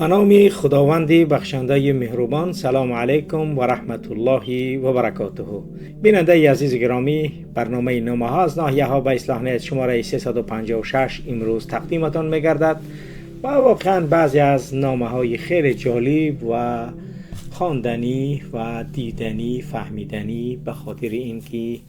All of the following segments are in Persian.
به نام خداوند بخشنده مهربان. سلام علیکم و رحمت الله و برکاته. بیننده عزیز گرامی، برنامه نامه ها از ناحیه ها به اصلاح نیت شماره 356 امروز تقدیمتان میگردد و واقعا بعضی از نامه های خیلی جالب و خواندنی و دیدنی فهمیدنی به خاطر اینکه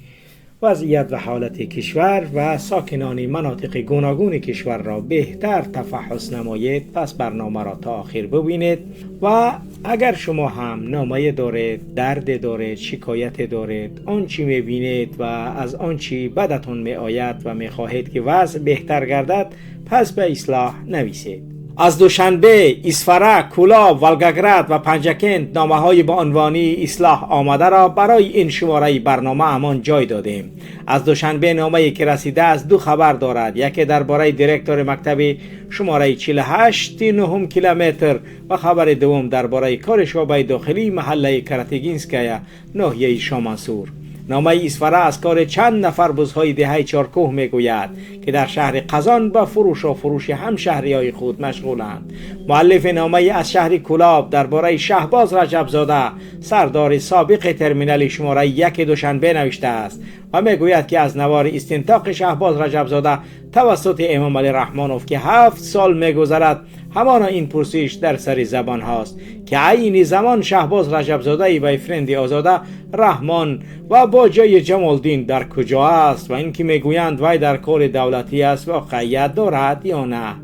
وضعیت و حالت کشور و ساکنان مناطق گوناگون کشور را بهتر تفحص نمایید. پس برنامه را تا آخر ببینید و اگر شما هم نامه دارید، درد دارید، شکایت دارید، آنچه میبینید و از آنچه بدتون میآید و میخواهید که وضع بهتر گردد، پس به اصلاح نویسید. از دوشنبه، اسفره، کولا، ولگگرد و پنجکند نامه های با عنوانی اصلاح آمده را برای این شماره برنامه همان جای دادیم. از دوشنبه نامه‌ای که رسیده از دو خبر دارد. یکی درباره دیرکتور مکتب شماره 48 9 کیلومتر و خبر دوم درباره کار شعبه داخلی محله کراتگینسکایا ناحیه شامنسور. نامه اسفره از کار چند نفر بزهای دهه چارکوه میگوید که در شهر قزان به فروش و فروش همشهریای خود مشغولند. مؤلف نامه از شهر کلاب درباره شهباز رجبزاده سردار سابق ترمینال شماره 1 دوشنبه نوشته است و میگوید که از نوار استنطاق شهباز رجبزاده توسط امام علی رحمانوف که 7 سال میگذرد، همانا این پرسش در سر زبان هاست که عین زمان شهباز رجبزاده و افرند آزاده رحمان و با جای جمالدین در کجا است و اینکه میگویند وی در کار دولتی است واقعیت دارد یا نه.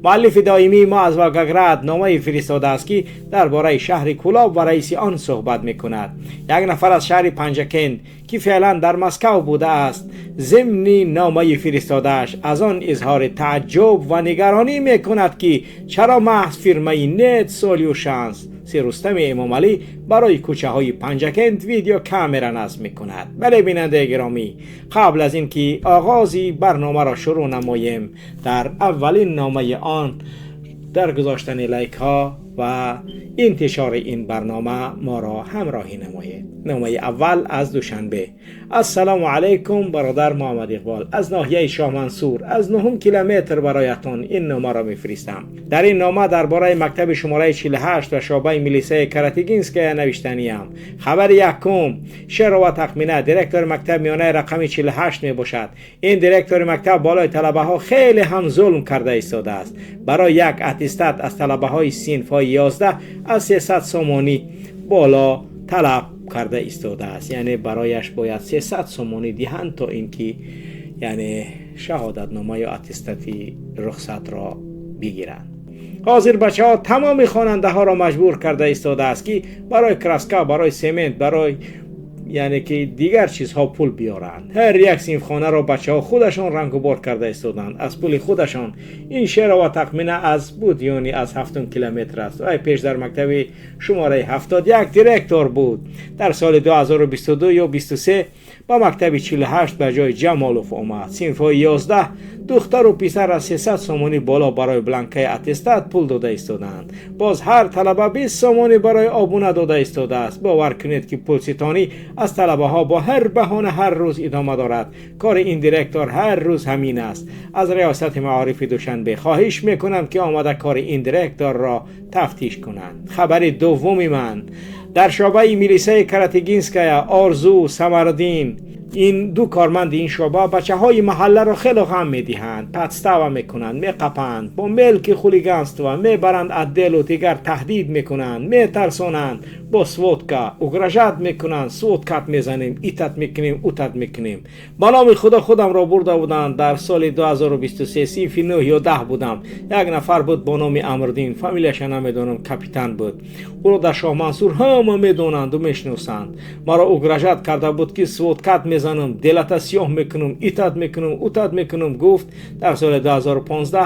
مؤلف دائمی ما از ولگگرد نامه فرستاده است که درباره شهر کلاب و رئیس آن صحبت میکند. یک نفر از شهر پنجکند که فعلا در مسکو بوده است ضمن نامه فرستاده‌اش از آن اظهار تعجب و نگرانی میکند که چرا محض فیرمه نت سولوشنز رستم امام علی برای کوچه های پنجکند ویدیو کامرا نصب میکند. بله بیننده گرامی، قبل از اینکه آغازی برنامه را شروع نماییم، در اولین نامه آن در گذاشتن لایک ها و انتشار این برنامه ما را همراهی نمایید. نامه اول از دوشنبه. السلام علیکم برادر محمد اقبال از ناحیه شامنسور از 9 کیلومتر برایتان این نامه را میفرستم. در این نامه درباره مکتب شماره 48 و شعبه میلیسه کراتگینسکایا نوشتنیم. خبر یکم، شعر و تخمینه. دیرکتور مکتب میانه رقم 48 می باشد. این دیرکتور مکتب بالای طلبه ها خیلی هم ظلم کرده ایستاده است. برای یک اتستات از طلبه های صنف های 11 از 300 سومانی بالا طلب کرده ایستاده است. یعنی برایش باید 300 سومانی دهند تا اینکه یعنی شهادت نامه یا اتستاتی رخصت را بگیرند. حاضر بچه ها تمام خواننده ها را مجبور کرده ایستاده است که برای کراسکا، برای سمنت، برای یعنی که دیگر چیزها پول بیارند. هر یک صنف خانه را بچه ها خودشان رنگ و بار کرده ایستادند از پول خودشان. این شعر و تخمینه از بودیانی از 7 کیلومتر است. ای پیش در مکتب شماره 71 دیرکتور بود. در سال 2022 یا 23 با مکتب 48 به جای جمالوف آمد. صنف 11 دختر و پسر از 300 سومانی بالا برای بلانکای اتستات پول داده ایستادند. باز هر طلبه 20 سومانی برای آبونه داده ایستاده است. باور کنید که پول ستانی از طلبه ها با هر بهانه هر روز ادامه دارد. کار این دیرکتور هر روز همین است. از ریاست معارف دوشنبه خواهش میکنم که آمده کار این دیرکتور را تفتیش کنند. خبر دوم من در شعبه میلیسه کراتگینسکایا آرزو سمردین، این دو کارمند این شعبه بچه های محله را خیلی غم میدهند، پدستاوه میکنند، میقپند، با ملک خولیگانستو میبرند عدل و دیگر تهدید میکنند، میترسانند، با سوودکا اگرژت میکنند، سوودکت میزنیم، ایتت میکنیم، اوتت میکنیم. با نام خدا خودم را برده بودند. در سال 2023 صنف 9 یا 10 بودم. یک نفر بود با نام امردین، فامیلش نمیدونم، کاپیتان بود. او را در شامنسور همه میدونند و میشناسند. مرا اگرژت کرده بود که سوودکت میزنم، دلت سیاه میکنم، ایتت میکنم، اوتت میکنم. گفت در سال 2015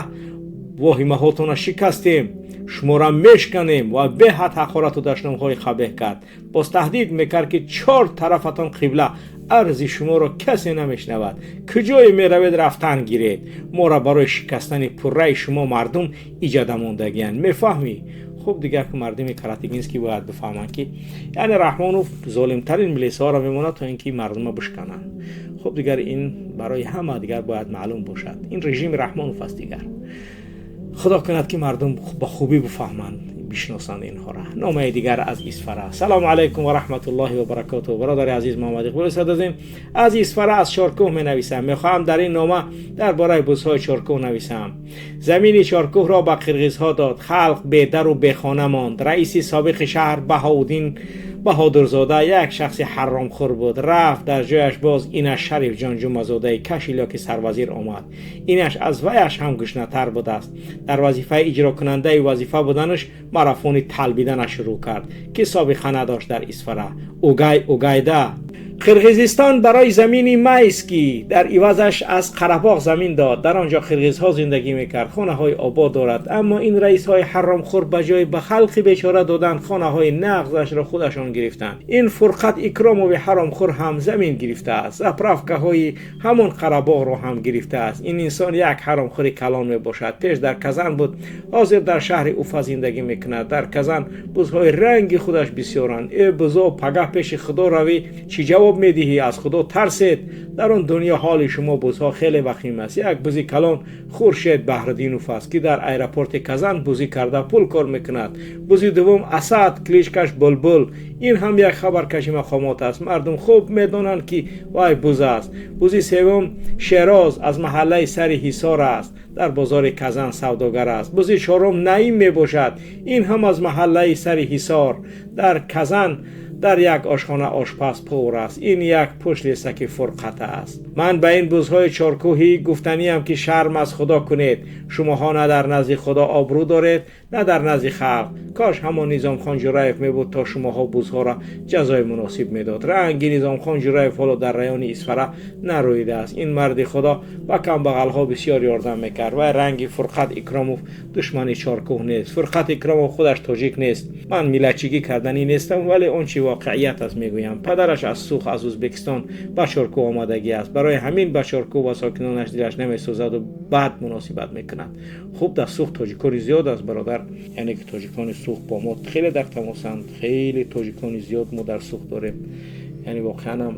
واهمه هاتون شکستیم، شما را میشکنیم و به حد حقارت و دشنامهای خبه کرد. باز تهدید میکرد که 4 طرفتان قبله عرض شما را کسی نمیشنود، کجای میروید رفتن گیرید. ما را برای شکستن پره شما مردم ایجاد موندگیان. میفهمی؟ خب دیگر که مردم کراتگینسکی باید بفهمند که یعنی رحمانوف ظالمترین میلیسه ها را میماند تا اینکه مردم بشکنند. خب دیگر این برای همه دیگر باید معلوم باشد. این رژیم رحمانوف است. دیگر خدا کند که مردم با خوبی بفهمند. بشناسند اینها را. نامه دیگر از اسفره. سلام علیکم و رحمت الله و برکاته. برادر عزیز محمد اقبال صدازیم از اسفره از چارکوه می نویسم. میخواهم در این نامه درباره بزهای چارکوه نویسم. زمین چارکوه را به قرغیزها داد. خلق بی در و بی خانه ماند. رئیس سابق شهر بهاءالدین بهادرزاده یک شخص حرامخور بود. رفت در جایش باز اینش شریف جان جمعزاده کشیلا که سروزیر آمد. اینش از ویش هم گشنه‌تر بود است. در وظیفه اجرا کننده وظیفه بودنش مارافون طلبیدن شروع کرد که سابقه نداشت در اسفره. اوگایده قرغیزستان برای زمینی مایسکی در عوضش از قره‌باغ زمین داد. در آنجا قرغیزها زندگی میکرد. خانه های آباد دارد، اما این رئیس های حرامخور به جای به خلق بیچاره دادن خانه های نغزش را خودشان گرفتند. این فرقت اکراموی حرامخور هم زمین گرفته است. زپرافکه های همون قره‌باغ را هم گرفته است. این انسان یک حرامخور کلان می باشد. پیش در کزن بود، حاضر در شهر اوفا زندگی میکند. در کزن بزهای رنگی خودش بسیارند. ای بزو پگاه پیش خدا روی چی جواب میدهی؟ از خدا ترسید. در آن دنیا حال شما بزها خیلی وخیم است. یک بزی کلان خورشید بهردینوف است که در ایرپورت کزن بزی کرده پول کار میکند. بزی دوم اسد کلیشکش بلبل، این هم یک خبرکش مقامات است. مردم خوب میدانند که وای بز است. بزی سوم شیراز از محله سر حصار است، در بازار کزن سوداگر است. بزی چهارم نعیم می باشد، این هم از محله سر حصار در کزن در یک آشخانه آشپز پور است. این یک پشت سک فرقت است. من به این بزهای چارکوهی گفتنیم که شرم از خدا کنید. شماها نه در نزد خدا آبرو دارید نه در نزد خلق. کاش همان نظام خان جرایف می بود تا شماها بزها را جزای مناسب میداد. رنگی نظام خان جرایف حالا در ریان اسفره نرویده است. این مرد خدا با کم بغل ها بسیار یاردم میکرد. و رنگی فرقت اکراموف دشمن چارکوه نیست. فرقت اکراموف خودش تاجیک نیست. من ملتچگی کردنی نیستم، ولی اون چی واقعیت است میگویم. پدرش از سوخ از ازبکستان به چارکوه آمدگی است. برای همین به چارکوه و ساکنانش دلش نمیسوزد و بد مناسبت میکند. خوب در سوخ تاجیکان زیاد است برادر، یعنی که تاجیکان سوخ با ما خیلی در تماسند. خیلی تاجیکان زیاد ما در سوخ داریم. یعنی واقعا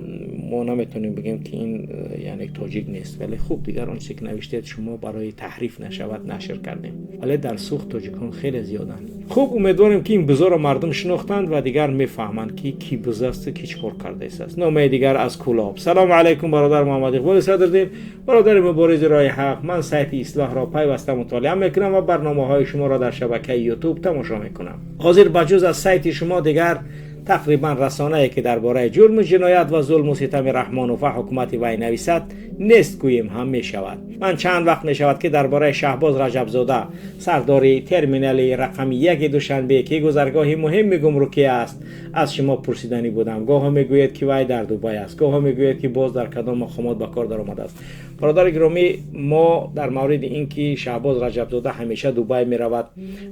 ما نمیتونیم بگیم که این یعنی تاجیک نیست، ولی خوب دیگر اون چیزی که نوشته شما برای تحریف نشود نشر کردیم. ولی در سوخ تاجیکان خیلی زیادند. خوب امیدواریم که این بزرگ مردم شناختند و دیگر میفهمند که کی بز است کی چیکار کرده است. نامه دیگر از کلاب. سلام علیکم برادر محمد اقبال صدردین، برادر مبارز راه حق. من سایت اصلاح را پیوسته مطالعه میکنم و برنامه‌های شما را در شبکه یوتیوب تماشا میکنم. حاضر بجز از سایت شما دیگر تقریبا رسانه‌ای که درباره جرم جنایت و ظلم و ستم رحمانوف و حکومت وی نویسد نیست گویم هم می شود. من چند وقت می شود که درباره شهباز رجبزاده سرداری ترمینال رقم 1 دوشنبه که گذرگاه مهم گمرکی است از شما پرسیدنی بودم. گاه می گوید که وی در دبی است، گاه می گوید که باز در کدام مقامات به کار درآمده است. برادر گرامی، ما در مورد اینکه شهباز رجبزاده همیشه دبی می رود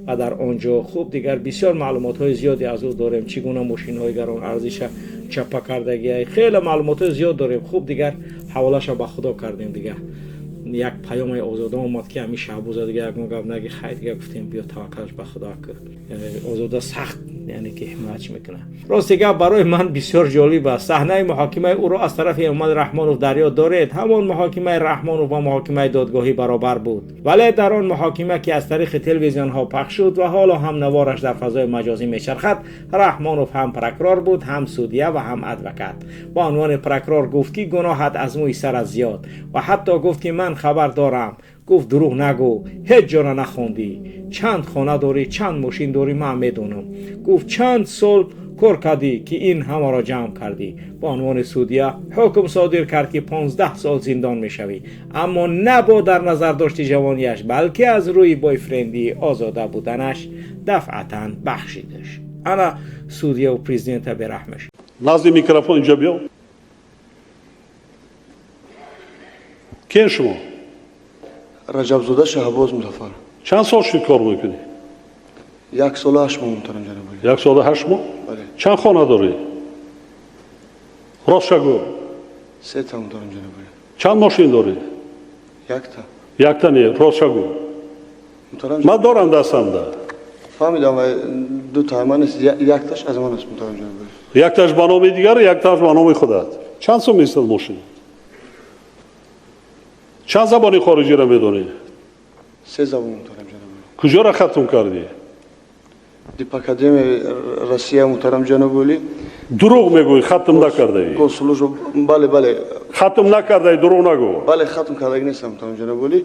و در آنجا خوب دیگر بسیار معلومات های زیادی از او داریم. چگونه ماشین های گران ارزش چپا کردگی، خیلی معلومات زیاد داریم. خوب دیگر حواله‌اش به خدا کردیم. دیگه یک پیام آزاده اومد که همین شهباز دیگه یک گپ نگی، خیر دیگه گفتیم بیا توکلش به خدا کن. یعنی آزاده سخت یعنی که حمایت میکنه. راست دیگه برای من بسیار جالب است. صحنه محاکمه او را از طرف محمد رحمانوف دریا دارید. همان محاکمه رحمانوف و محاکمه دادگاهی برابر بود، ولی در آن محاکمه که از طریق تلویزیون ها پخش شد و حالا هم نوارش در فضای مجازی میچرخد، رحمانوف هم پرکرار بود، هم سودیه و هم ادوکات. با عنوان پرکرار گفت که گناهت از موی سر از زیاد و حتی گفت که من خبر دارم. گفت دروغ نگو، هیچ جا را نخوندی. چند خانه داری، چند ماشین داری، من میدونم. گفت چند سال کار کردی که این همه را جمع کردی. با عنوان سودیه حکم صادر کرد که 15 سال زندان میشوی، اما نه با در نظر داشتی جوانیش، بلکه از روی بایفرندی آزاده بودنش دفعتاً بخشیدش. انا سودیه و پرزیدنت برحمش. نزد میکروفون اینجا بیا. کی شما؟ رجبزاده شهباز مظفر. چند سال شد کار میکنی؟ 1 سال و 8 ماه محترم جناب. 1 سال و 8 ماه؟ بله. چند خانه داری؟ راست شگو. 3 تا محترم جناب. چند ماشین داری؟ 1 تا. 1 تا نه، راست شگو. من دارم دستم. فهمیدم و 2 تا من است، 1 تاش از من است محترم جناب. 1 تاش به نام دیگر، 1 تاش به نام خودت. چند سال میستد ماشین؟ چند زبانی خارجی را میدونی؟ 3 زبان محترم جناب. کجا را ختم کردی؟ دیپ اکادمی روسیه محترم جناب ولی دروغ میگوی، ختم نکرده ای. کنسولش رو بله ختم نکرده ای، دروغ نگو. بله ختم کردگی نیستم محترم جناب ولی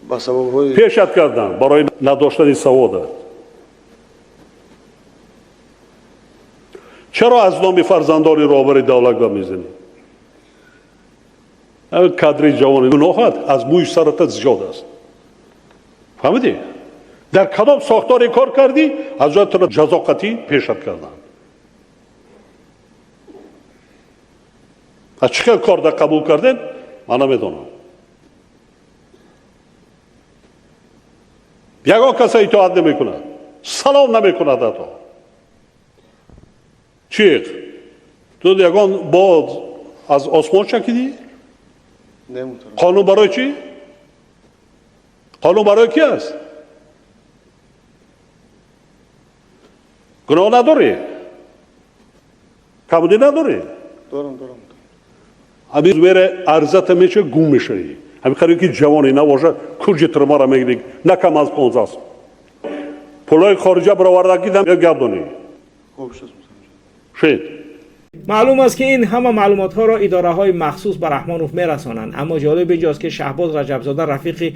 با سبب های پیشت کردم برای نداشتن سواد. چرا از نام فرزندان راهبر دولت میزنی؟ همین کادر جوان گناهت از موی سرت زیاد است. فهمیدی؟ در کدام ساختاری کار کردی؟ از جای تو جزا قطعی پیشت کردن. از چه کار در قبول کردن؟ من نمیدونم. یگان کسی اطاعت نمیکنه، سلام نمیکنه در تو. چی؟ تو یگان باز از آسمان چکیدی؟ نه محترم قانون برای چی؟ قانون برای کی است؟ گناه نداری؟ کمودی نداری؟ دارم همین زویر عرضت میشه گم میشه. همین خیلی که جوانی نباشه کجی ترما را میگیری، نه کم از 15 سال. پولای خارجه برآوردگی دم گردونی. خوب شد شید. معلوم است که این همه معلومات ها را اداره های مخصوص به رحمانوف میرسانند، اما جالب اینجاست که شهباز رجبزاده رفیق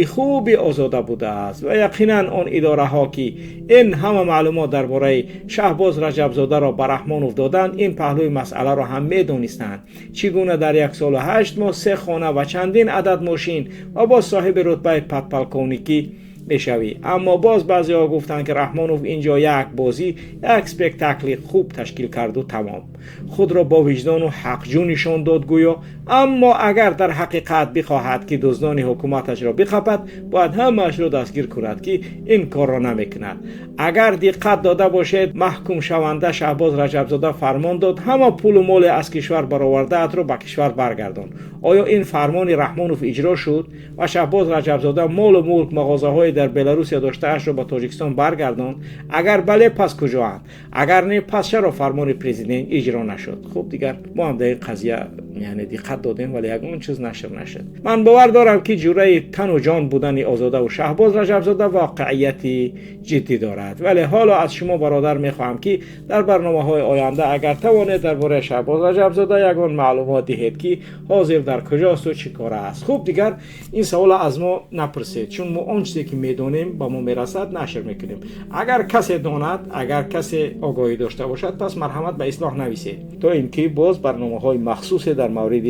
خوبی آزاده بوده است و یقینا آن اداره ها که این همه معلومات درباره شهباز رجبزاده را به رحمانوف دادند این پهلوی مسئله را هم میدانستند. چگونه در 1 سال و 8 ماه 3 خانه و چندین عدد ماشین و با صاحب رتبه پدپلکونیکی میشوی. اما باز بعضی ها گفتند که رحمانوف اینجا یک بازی، یک اسپکتاکل خوب تشکیل کرد و تمام. خود را با وجدان و حق جو نشان داد گویا. اما اگر در حقیقت بخواهد که دزدان حکومتش را بخپد باید همه‌اش را دستگیر کند که این کار را نمیکند. اگر دقت داده باشید محکوم شونده شهباز رجبزاده فرمان داد همه پول و مال از کشور برآورده ات را به کشور برگردان. آیا این فرمان رحمانوف اجرا شد و شهباز رجبزاده مال و ملک مغازه های در بلاروس داشته اش را به تاجیکستان برگردان؟ اگر بله پس کجااند؟ اگر نه پس چرا فرمان پرزیدنت اجرا نشد؟ خب دیگر ما هم در این قضیه یعنی دقت دادیم ولی یگان چیز نشر نشد. من باور دارم که جوره تن و جان بودن آزاده و شهباز رجبزاده واقعیتی جدی دارد. ولی حالا از شما برادر میخواهم که در برنامه‌های آینده اگر توانید درباره شهباز رجبزاده یگان معلومات دهید که حاضر در کجاست و چی کار است. خب دیگر این سوال از ما نپرسید چون ما آن چیزی که میدونیم با ما میرسد نشر میکنیم. اگر کسی داند، اگر کسی آگاهی داشته باشد پس مرحمت به اصلاح نویسید تا اینکه باز برنامه‌های مخصوص در مورد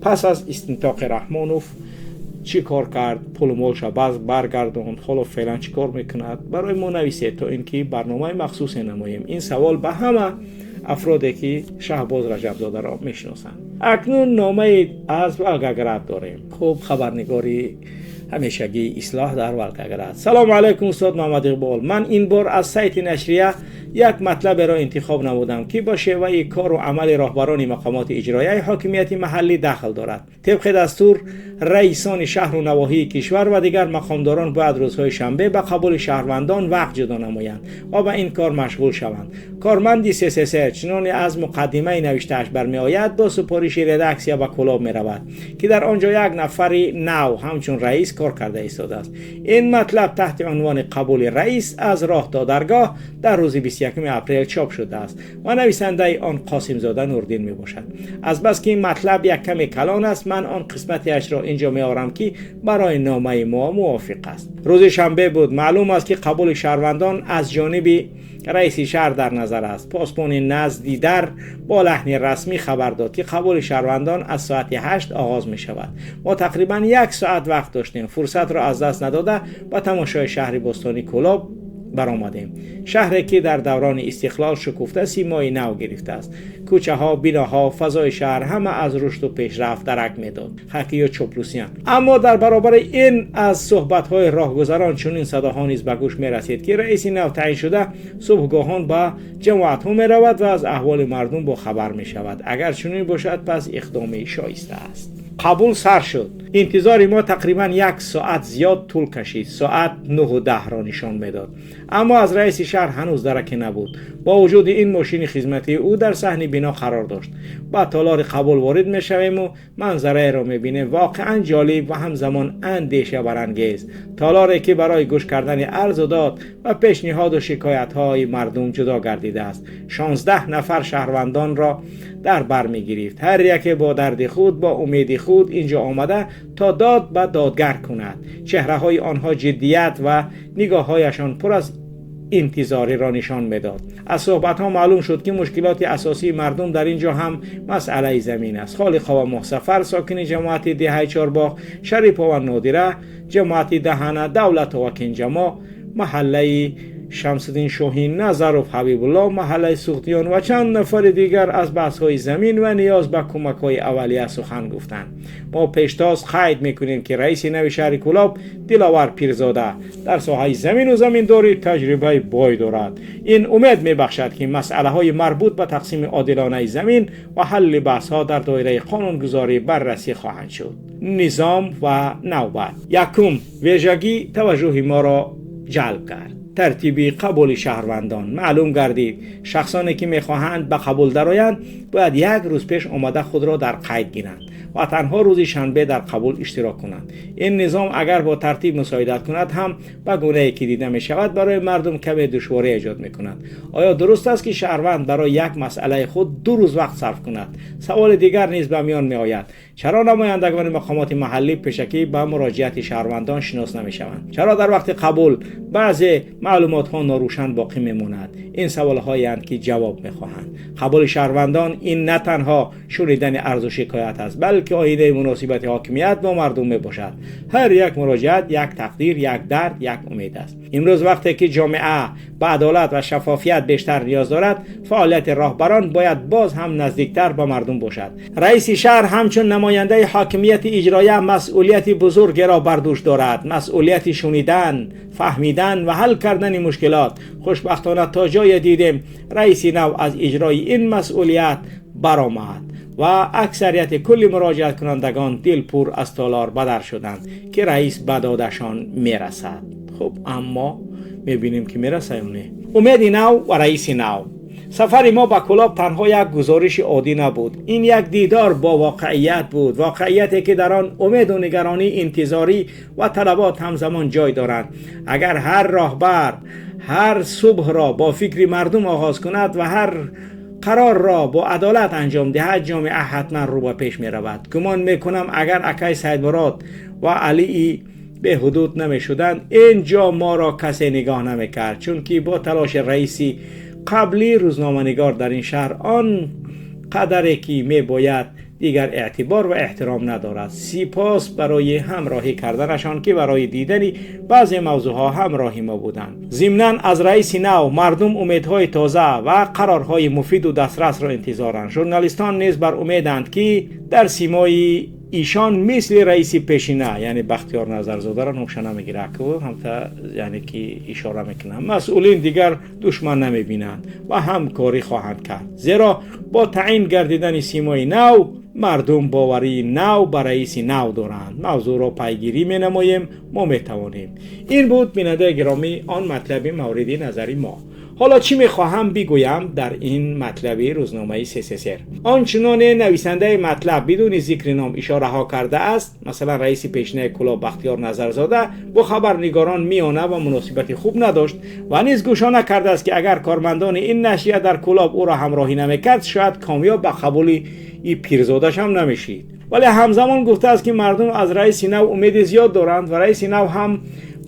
پس از استنطاق رحمانوف چی کار کرد، پول و مالش برگرداند، حالا فعلا چی کار میکند برای ما نویسید تا اینکه برنامه مخصوص نماییم. این سوال به همه افرادی که شهباز رجبزاده را میشناسند. اکنون نامه از ولگگرد داریم. خب خبرنگاری همیشگی اصلاح در ولگگرد. سلام علیکم استاد محمد اقبال. من این بار از سایت نشریه یک مطلب را انتخاب نمودم که با شیوه کار و عمل راهبران مقامات اجرایی حاکمیت محلی دخل دارد. طبق دستور رئیسان شهر و نواحی کشور و دیگر مقامداران باید روزهای شنبه به قبول شهروندان وقت جدا نمایند و به این کار مشغول شوند. کارمندی سه چنان از مقدمه نوشته‌اش برمی آید با سپارش ردکسیا به کلاب می رود که در آنجا یک نفر نو همچون رئیس کار کرده ایستاده است. این مطلب تحت عنوان قبول رئیس از راه تا درگاه در روز 21 اپریل چاپ شده است و نویسنده آن قاسم زاده نوردین می باشد. از بس که این مطلب یک کمی کلان است من آن قسمتیش را اینجا می آورم که برای نامه ما موافق است. روز شنبه بود. معلوم است که قبول شهروندان از جانب رئیس شهر در نظر است. پاسبان نزدی در با لحن رسمی خبر داد که قبول شهروندان از ساعت 8 آغاز می شود. ما تقریبا 1 ساعت وقت داشتیم. فرصت را از دست نداده با تماشای شهر بستانی کلاب برآمدیم. شهری که در دوران استقلال شکفته سیمای نو گرفته است. کوچه ها، بناها، فضای شهر همه از رشد و پیشرفت درک میداد. حقی و چاپلوسیان. اما در برابر این از صحبت های راهگذران چنین صداها نیز به گوش می رسید که رئیس نو تعیین شده صبحگاهان به جماعت ها می رود و از احوال مردم با خبر می شود. اگر چنین باشد پس اقدام شایسته است. قبول سر شد. انتظار ما تقریبا 1 ساعت زیاد طول کشید. ساعت 9:10 را نشان میداد، اما از رئیس شهر هنوز درکی نبود. با وجود این ماشین خدمتی او در صحن بنا قرار داشت. با تالار قبول وارد میشویم و منظره را میبینیم واقعا جالب و همزمان اندیشه برانگیز. تالاری که برای گوش کردن عرض و داد و پیشنهاد و شکایت های مردم جدا گردیده است. 16 نفر شهروندان را در بر می گرفت. هر یک با درد خود، با امید خود اینجا آمده تا داد به دادگر کند. چهره های آنها جدیت و نگاه هایشان پر از انتظاری را نشان میداد. از صحبت ها معلوم شد که مشکلات اساسی مردم در اینجا هم مسئله زمین است. خالق و محسفر ساکن جماعت دهه چارباغ، شریفا و نادره، جماعت دهنه، دولت و کنجما، محله شمس‌الدین شاهین، نظرف حبیب الله، محله سوختیان و چند نفر دیگر از بحث‌های زمین و نیاز به کمک‌های اولیه سخن گفتند. ما پیشتاز قید می‌کنیم که رئیس نو شهر کلاب دلاور پیرزاده در ساحه زمین و زمینداری تجربه بای دارد. این امید می‌بخشد که مسئله‌های مربوط به تقسیم عادلانه زمین و حل بحث‌ها در دایره قانونگذاری بررسی خواهند شد. نظام و نوبت. یکم، ویژگی توجه ما را جلب کرد. ترتیبی قبول شهروندان. معلوم گردید شخصانی که میخواهند به قبول درآیند باید 1 روز پیش آمده خود را در قید گیرند و تنها روز شنبه در قبول اشتراک کنند. این نظام اگر با ترتیب مساعدت کند هم به گونه‌ای که دیده می شود برای مردم کمی دشواری ایجاد می کند. آیا درست است که شهروند برای یک مسئله خود 2 روز وقت صرف کند؟ سوال دیگر نیز به میان می آید: چرا نمایندگان مقامات محلی پیشکی به مراجعت شهروندان شناس نمی شوند؟ چرا در وقت قبول بعضی معلومات ها ناروشن باقی می ماند؟ این سوال هایی اند که جواب می خواهند. قبول شهروندان این نه تنها شنیدن عرض و شکایت است، بلکه آینه مناسبت حاکمیت با مردم می باشد. هر یک مراجعت یک تقدیر، یک درد، یک امید است. امروز وقتی که جامعه به عدالت و شفافیت بیشتر نیاز دارد، فعالیت راهبران باید باز هم نزدیکتر به مردم باشد. رئیس شهر همچون نماینده حاکمیت اجرایی مسئولیت بزرگی را بر دوش دارد. مسئولیت شنیدن، فهمیدن و حل کردن مشکلات. خوشبختانه تا جای دیدیم رئیس نو از اجرای این مسئولیت برآمد و اکثریت کل مراجعت کنندگان دلپور از تالار بدر شدند که رئیس به دادشان میرسد. خب اما میبینیم که میرسه یا نه. امید نو و رئیس نو. سفر ما به کلاب تنها یک گزارش عادی نبود. این یک دیدار با واقعیت بود. واقعیتی که در آن امید و نگرانی، انتظاری و طلبات همزمان جای دارند. اگر هر راهبر هر صبح را با فکر مردم آغاز کند و هر قرار را با عدالت انجام دهد، جامعه حتما رو به پیش می رود. گمان می کنم اگر اکای سید مراد و علی به حدود نمی شدند، اینجا ما را کسی نگاه نمی کرد، چون که با تلاش رئیسی قبلی روزنامه‌نگار در این شهر آن قدری که می باید دیگر اعتبار و احترام ندارد. سپاس برای همراهی کردنشان که برای دیدن بعضی موضوعها همراهی ما بودند. ضمناً از رئیس نو مردم امیدهای تازه و قرارهای مفید و دسترس را انتظارند. ژورنالیستان نیز بر امیدند که در سیمای ایشان مثل رئیس پیشینه یعنی بختیار نظرزاده را نقشه نمیگیره که هم یعنی که اشاره میکنم مسئولین دیگر دشمن نمیبینند و همکاری خواهند کرد، زیرا با تعیین گردیدن سیمای نو مردم باوری نو به رئیس نو دارند. موضوع را پیگیری می نماییم، ما می توانیم. این بود بیننده گرامی آن مطلب مورد نظری ما. حالا چی میخواهم بگویم در این مطلب روزنامه سسسر؟ آنچنان نویسنده مطلب بدون ذکر نام اشاره ها کرده است، مثلا رئیس پیشینه کلاب بختیار نظرزاده با خبرنگاران میانه و مناسبت خوب نداشت و نیز گوشانه کرده است که اگر کارمندان این نشریه در کلاب او را همراهی نمیکرد شاید کامیاب به قبول این پیرزادش هم نمیشید. ولی همزمان گفته است که مردم از رئیس نو امید زیاد دارند و رئیس نو هم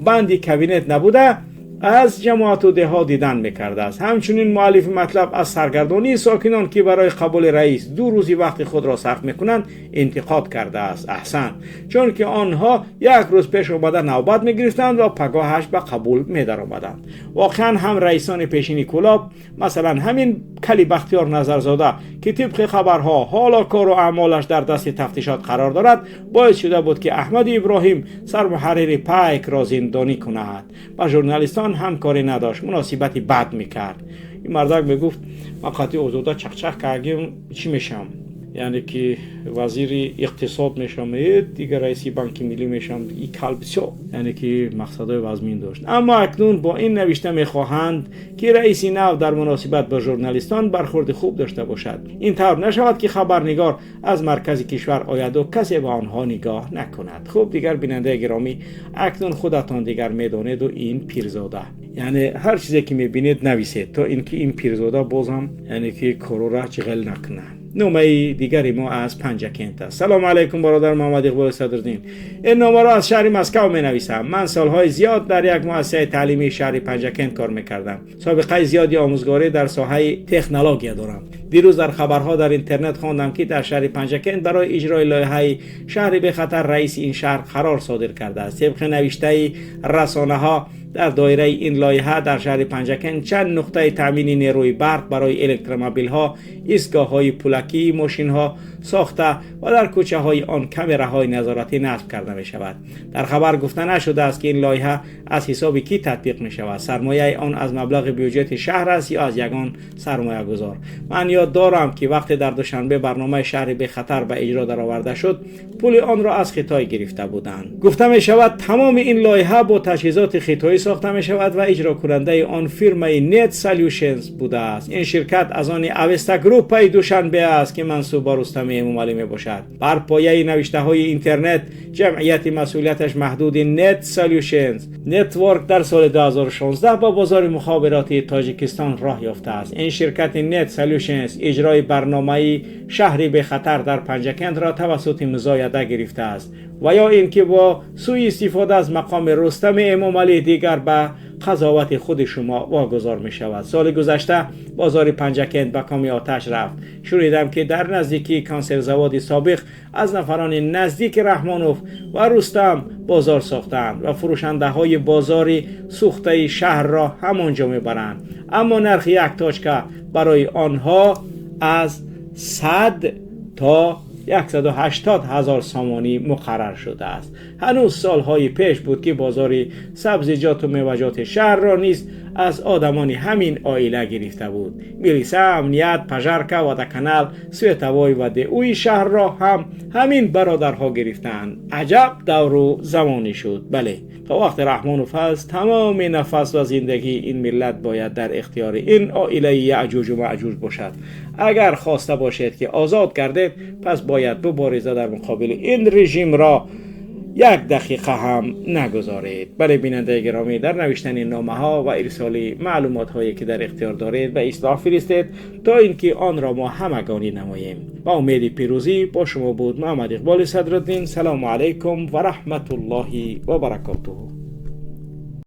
بندی کابینت نبوده از جماعت و دهها دیدن میکرده است. همچنین مؤلف مطلب از سرگردانی ساکنان که برای قبول رئیس 2 روزی وقت خود را صرف میکنند انتقاد کرده است. احسن، چون که آنها 1 روز پیش آمده نوبت میگرفتند و پگاهش به قبول میدرآمدند. واقعا هم رئیسان پیشین کلاب، مثلا همین کلی بختیار نظرزاده که طبق خبرها حالا کار و اعمالش در دست تفتیشات قرار دارد، باعث شده بود که احمد ابراهیم سرمحرر پایک را زندانی کند. با ژورنالیستان همکاری نداشت، مناسبتی بد میکرد. این مردک میگفت من قطعی اوزوده چخچخ کردیم چی میشم. یعنی که وزیر اقتصاد میشم، دیگر رئیس بانک ملی میشم، این کال بسیار یعنی که مقصدهای وزمین داشت. اما اکنون با این نوشته میخواهند که رئیس نو در مناسبت با ژورنالیستان برخورد خوب داشته باشد، این طور نشود که خبرنگار از مرکز کشور آید و کسی به آنها نگاه نکند. خب دیگر بیننده گرامی، اکنون خودتان دیگر میدانید و این پیرزاده، یعنی هر چیزی که میبینید نویسید تا اینکه این پیرزاده بازم یعنی که کارو را چغل نکنه. نامه دیگری ما از پنجکند است. سلام علیکم برادر محمد اقبال صدرالدین. این نامه را از شهر مسکو می نویسم. من سالهای زیاد در یک مؤسسه تعلیمی شهر پنجکند کار میکردم. سابقه زیادی آموزگاری در ساحه تکنولوژی دارم. دیروز در خبرها در اینترنت خواندم که در شهر پنجکند برای اجرای لایحه شهر به خطر رئیس این شهر قرار صادر کرده است. طبق نوشته رسانه ها در دایره این لایحه در شهر پنجکند چند نقطه تامین نیروی برق برای الکترومبیل ها، ایستگاه های پولکی، ماشین ها ساخته و در کوچه های آن کامراهای نظارتی نصب کرده می شود. در خبر گفته نشده است که این لایحه از حساب کی تطبیق می شود. سرمایه آن از مبلغ بودجه شهر است یا از یگان سرمایه گذار. من یاد دارم که وقتی در دوشنبه برنامه شهر به خطر به اجرا درآورده شد، پول آن را از خطای گرفته بودند. گفته می شود تمام این لایحه با تجهیزات خطایی ساخته می شود و اجرا کننده آن فرمای نت سولوشنز بوده است. این شرکت از آن اوستا گروپ دوشنبه است که منسوب به رستم امومعلی می باشد. بر پایه نوشته های اینترنت جمعیت مسئولیتش محدود نت سولوشنز نتورک در سال 2016 با بازار مخابراتی تاجیکستان راه یافته است. این شرکت نت سولوشنز اجرای برنامه شهری به خطر در پنجکند را توسط مزایده گرفته است و یا اینکه با سوء استفاده از مقام رستم امومعلی دیگر به قضاوت خود شما واگذار می شود. سال گذشته بازار پنجکند به کام آتش رفت. شنیدم که در نزدیکی کانسرزواد سابق از نفران نزدیک رحمانوف و رستم بازار ساختند و فروشنده های بازاری سوخته شهر را همانجا می برند، اما نرخ یک تاچکه برای آنها از 100 تا 180,000 سامانی مقرر شده است. هنوز سالهای پیش بود که بازار سبزیجات و میوه‌جات شهر را نیز از آدمان همین عائله گرفته بود. میلیسا، امنیت، پژارکا و دکنال سویتوای و اوی شهر را هم همین برادرها گرفتند. عجب دور و زمانی شد. بله، تا وقت رحمانوف است تمام نفس و زندگی این ملت باید در اختیار این عائله یعجوج و معجوج باشد. اگر خواسته باشید که آزاد گردید، پس باید مبارزه در مقابل این رژیم را یک دقیقه هم نگذارید. برای بیننده گرامی، در نوشتن نامه ها و ارسال معلومات هایی که در اختیار دارید به اصلاح فرستید تا اینکه آن را ما همگانی نماییم. با امید پیروزی با شما بود محمد اقبال صدرالدین. سلام علیکم و رحمت الله و برکاته.